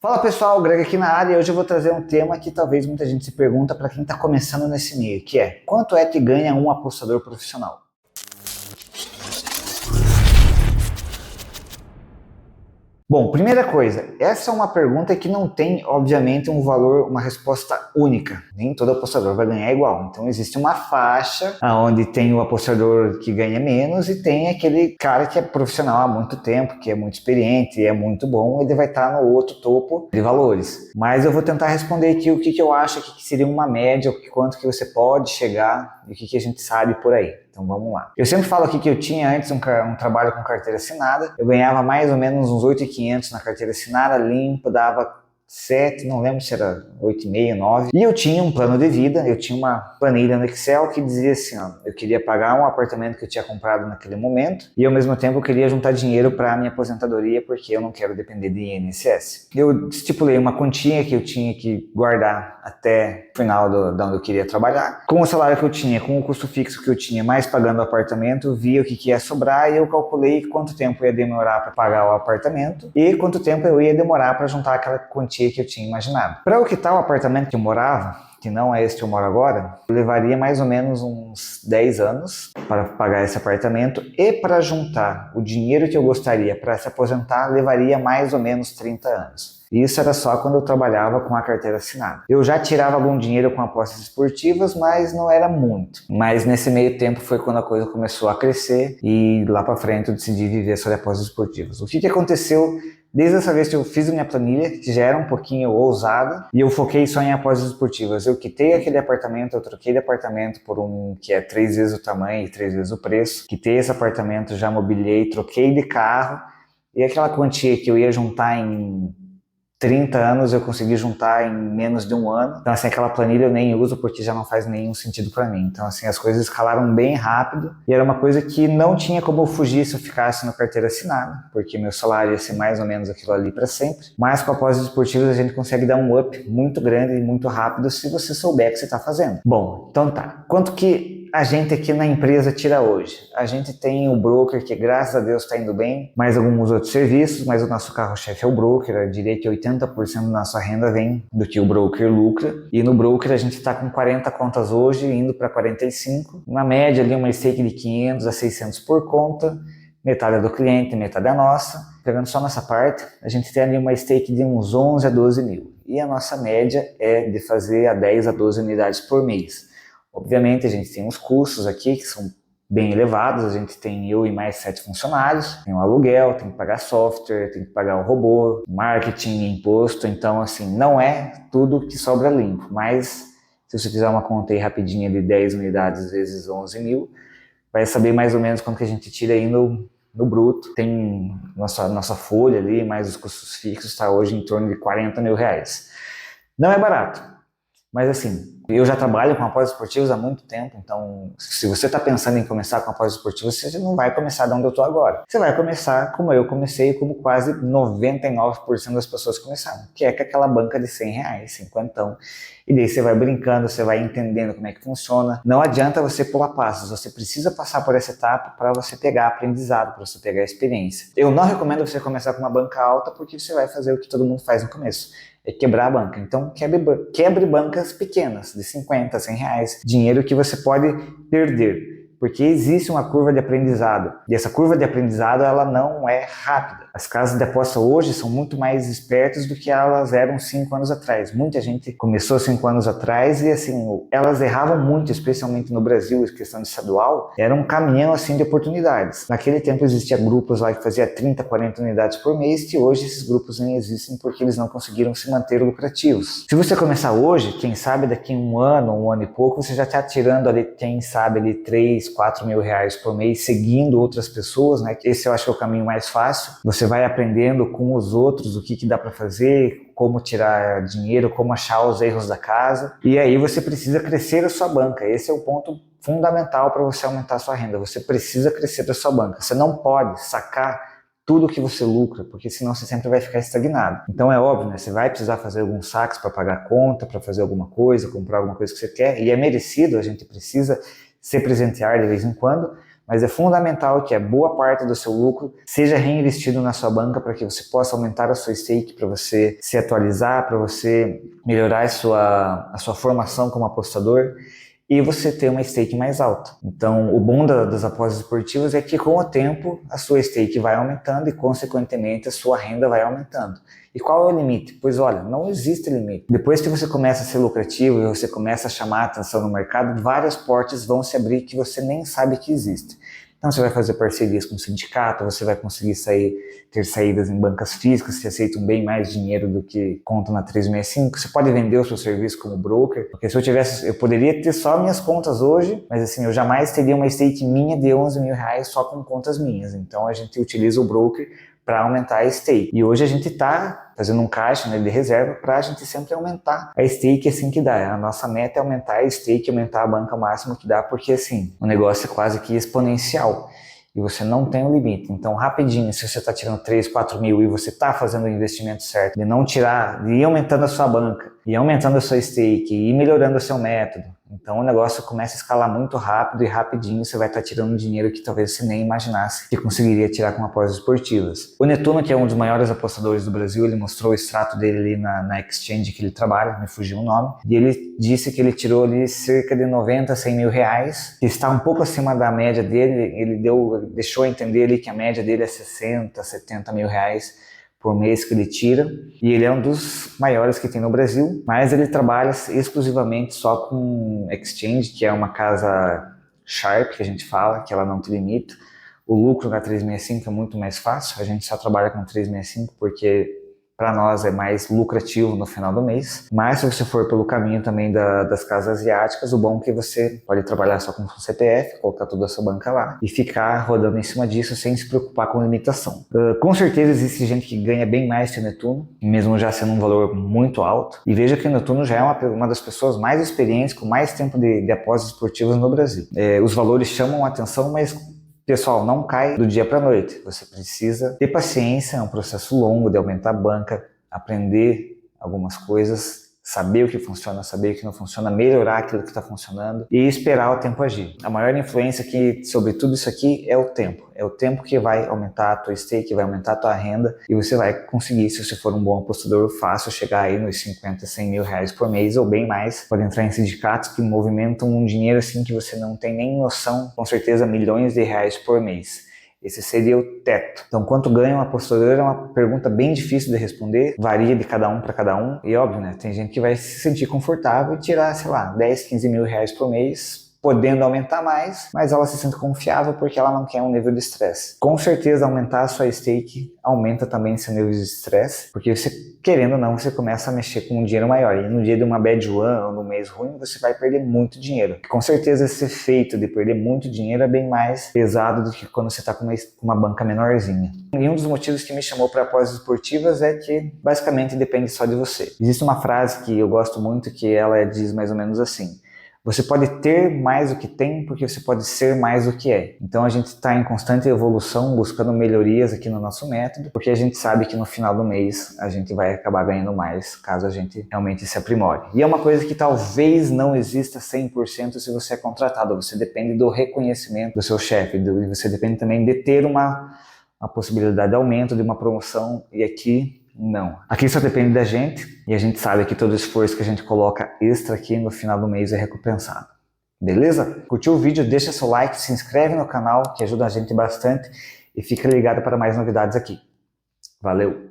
Fala pessoal, Greg aqui na área e hoje eu vou trazer um tema que talvez muita gente se pergunta para quem está começando nesse meio, que é: quanto é que ganha um apostador profissional? Bom, primeira coisa, essa é uma pergunta que não tem, obviamente, um valor, uma resposta única. Nem todo apostador vai ganhar igual. Então existe uma faixa onde tem o apostador que ganha menos e tem aquele cara que é profissional há muito tempo, que é muito experiente e é muito bom, ele vai estar no outro topo de valores. Mas eu vou tentar responder aqui o que eu acho que seria uma média, quanto que você pode chegar e o que a gente sabe por aí. Então vamos lá. Eu sempre falo aqui que eu tinha antes um trabalho com carteira assinada. Eu ganhava mais ou menos uns 8.500 na carteira assinada, limpo, dava 7, não lembro se era 8,5, 9. E eu tinha um plano de vida, eu tinha uma planilha no Excel que dizia assim, ó, eu queria pagar um apartamento que eu tinha comprado naquele momento e ao mesmo tempo eu queria juntar dinheiro para a minha aposentadoria porque eu não quero depender de INSS. Eu estipulei uma quantia que eu tinha que guardar até o final de onde eu queria trabalhar. Com o salário que eu tinha, com o custo fixo que eu tinha, mais pagando o apartamento, via o que ia sobrar e eu calculei quanto tempo ia demorar para pagar o apartamento e quanto tempo eu ia demorar para juntar aquela quantia que eu tinha imaginado. Para o que tal apartamento que eu morava, que não é esse que eu moro agora, levaria mais ou menos uns 10 anos para pagar esse apartamento e para juntar o dinheiro que eu gostaria para se aposentar, levaria mais ou menos 30 anos. Isso era só quando eu trabalhava com a carteira assinada. Eu já tirava algum dinheiro com apostas esportivas, mas não era muito. Mas nesse meio tempo foi quando a coisa começou a crescer e lá para frente eu decidi viver só de apostas esportivas. O que aconteceu? Desde essa vez que eu fiz a minha planilha, que já era um pouquinho ousada, e eu foquei só em apostas esportivas. Eu quitei aquele apartamento, eu troquei de apartamento por um que é 3 vezes o tamanho e 3 vezes o preço. Quitei esse apartamento, já mobiliei, troquei de carro, e aquela quantia que eu ia juntar em 30 anos eu consegui juntar em menos de um ano. Então, assim, aquela planilha eu nem uso porque já não faz nenhum sentido para mim. Então, assim, as coisas escalaram bem rápido e era uma coisa que não tinha como eu fugir se eu ficasse na carteira assinada, porque meu salário ia ser mais ou menos aquilo ali para sempre. Mas com apostas esportivas a gente consegue dar um up muito grande e muito rápido se você souber o que você está fazendo. Bom, então tá. Quanto que a gente aqui na empresa tira hoje? A gente tem o broker que graças a Deus está indo bem, mais alguns outros serviços, mas o nosso carro-chefe é o broker. Eu diria que 80% da nossa renda vem do que o broker lucra. E no broker a gente está com 40 contas hoje, indo para 45. Na média ali uma stake de 500 a 600 por conta. Metade é do cliente, metade é nossa. Pegando só nessa parte, a gente tem ali uma stake de uns 11 a 12 mil. E a nossa média é de fazer a 10 a 12 unidades por mês. Obviamente a gente tem uns custos aqui que são bem elevados, a gente tem eu e mais 7 funcionários, tem o aluguel, tem que pagar software, tem que pagar o robô, marketing, imposto, então assim, não é tudo que sobra limpo, mas se você fizer uma conta aí rapidinha de 10 unidades vezes 11 mil, vai saber mais ou menos quanto que a gente tira aí no bruto. Tem nossa folha ali, mais os custos fixos, está hoje em torno de 40 mil reais. Não é barato, mas assim, eu já trabalho com apostas esportivas há muito tempo, então se você está pensando em começar com apostas esportivas, você não vai começar de onde eu estou agora. Você vai começar como eu comecei, como quase 99% das pessoas começaram, que é com aquela banca de 100 reais, 50. E daí você vai brincando, você vai entendendo como é que funciona. Não adianta você pular passos, você precisa passar por essa etapa para você pegar aprendizado, para você pegar experiência. Eu não recomendo você começar com uma banca alta porque você vai fazer o que todo mundo faz no começo. É quebrar a banca. Então, quebre bancas pequenas, de 50, 100 reais. Dinheiro que você pode perder. Porque existe uma curva de aprendizado. E essa curva de aprendizado, ela não é rápida. As casas de aposta hoje são muito mais espertas do que elas eram 5 anos atrás. Muita gente começou 5 anos atrás e, assim, elas erravam muito, especialmente no Brasil, questão de estadual. Era um caminhão, assim, de oportunidades. Naquele tempo existia grupos lá que fazia 30, 40 unidades por mês, e hoje esses grupos nem existem porque eles não conseguiram se manter lucrativos. Se você começar hoje, quem sabe daqui um ano e pouco, você já está tirando ali, quem sabe ali 3, 4 mil reais por mês, seguindo outras pessoas, né? Esse eu acho que é o caminho mais fácil. Você vai aprendendo com os outros o que dá para fazer, como tirar dinheiro, como achar os erros da casa. E aí você precisa crescer a sua banca. Esse é o ponto fundamental para você aumentar a sua renda. Você precisa crescer a sua banca. Você não pode sacar tudo que você lucra, porque senão você sempre vai ficar estagnado. Então é óbvio, né? Você vai precisar fazer alguns saques para pagar a conta, para fazer alguma coisa, comprar alguma coisa que você quer, e é merecido, a gente precisa se presentear de vez em quando, mas é fundamental que a boa parte do seu lucro seja reinvestido na sua banca para que você possa aumentar a sua stake, para você se atualizar, para você melhorar a sua formação como apostador e você ter uma stake mais alta. Então, o bom das apostas esportivas é que com o tempo a sua stake vai aumentando e consequentemente a sua renda vai aumentando. E qual é o limite? Pois olha, não existe limite. Depois que você começa a ser lucrativo e você começa a chamar a atenção no mercado, várias portas vão se abrir que você nem sabe que existe. Então você vai fazer parcerias com o sindicato, você vai conseguir ter saídas em bancas físicas que aceitam bem mais dinheiro do que conta na 365. Você pode vender o seu serviço como broker, porque se eu poderia ter só minhas contas hoje, mas assim, eu jamais teria uma stake minha de 11 mil reais só com contas minhas. Então a gente utiliza o broker para aumentar a stake. E hoje a gente está fazendo um caixa, né, de reserva para a gente sempre aumentar a stake assim que dá. A nossa meta é aumentar a stake, aumentar a banca ao máximo que dá, porque assim, o negócio é quase que exponencial e você não tem um limite. Então, rapidinho, se você está tirando 3, 4 mil e você está fazendo o investimento certo, de não tirar, de ir aumentando a sua banca, e aumentando a sua stake, e melhorando o seu método, então o negócio começa a escalar muito rápido e rapidinho você vai estar tirando dinheiro que talvez você nem imaginasse que conseguiria tirar com apostas esportivas. O Netuno, que é um dos maiores apostadores do Brasil, ele mostrou o extrato dele ali na exchange que ele trabalha, me fugiu o nome, e ele disse que ele tirou ali cerca de 90, 100 mil reais, que está um pouco acima da média dele. Ele deixou entender ali que a média dele é 60, 70 mil reais por mês que ele tira, e ele é um dos maiores que tem no Brasil, mas ele trabalha exclusivamente só com exchange, que é uma casa Sharp, que a gente fala, que ela não te limita. O lucro na 365 é muito mais fácil, a gente só trabalha com 365 porque para nós é mais lucrativo no final do mês, mas se você for pelo caminho também das casas asiáticas, o bom é que você pode trabalhar só com o CPF, colocar toda a sua banca lá e ficar rodando em cima disso sem se preocupar com limitação. Com certeza existe gente que ganha bem mais que o Netuno, mesmo já sendo um valor muito alto, e veja que o Netuno já é uma das pessoas mais experientes, com mais tempo de apostas esportivas no Brasil. Os valores chamam a atenção, mas pessoal, não cai do dia para a noite. Você precisa ter paciência, é um processo longo de aumentar a banca, aprender algumas coisas, saber o que funciona, saber o que não funciona, melhorar aquilo que está funcionando e esperar o tempo agir. A maior influência sobre tudo isso aqui é o tempo. É o tempo que vai aumentar a tua stake, vai aumentar a tua renda e você vai conseguir, se você for um bom apostador, fácil chegar aí nos 50, 100 mil reais por mês ou bem mais. Pode entrar em sindicatos que movimentam um dinheiro assim que você não tem nem noção, com certeza milhões de reais por mês. Esse seria o teto. Então, quanto ganha um apostador é uma pergunta bem difícil de responder, varia de cada um para cada um. E óbvio, né? Tem gente que vai se sentir confortável e tirar, sei lá, 10, 15 mil reais por mês, podendo aumentar mais, mas ela se sente confiável porque ela não quer um nível de estresse. Com certeza, aumentar a sua stake aumenta também seu nível de estresse, porque você, querendo ou não, você começa a mexer com um dinheiro maior. E no dia de uma bad one ou no mês ruim, você vai perder muito dinheiro. Com certeza, esse efeito de perder muito dinheiro é bem mais pesado do que quando você está com uma banca menorzinha. E um dos motivos que me chamou para apostas esportivas é que basicamente depende só de você. Existe uma frase que eu gosto muito que ela diz mais ou menos assim: você pode ter mais do que tem porque você pode ser mais do que é. Então a gente está em constante evolução, buscando melhorias aqui no nosso método, porque a gente sabe que no final do mês a gente vai acabar ganhando mais, caso a gente realmente se aprimore. E é uma coisa que talvez não exista 100% se você é contratado, você depende do reconhecimento do seu chefe, você depende também de ter uma possibilidade de aumento, de uma promoção, e aqui não. Aqui só depende da gente e a gente sabe que todo esforço que a gente coloca extra aqui no final do mês é recompensado. Beleza? Curtiu o vídeo? Deixa seu like, se inscreve no canal que ajuda a gente bastante e fica ligado para mais novidades aqui. Valeu!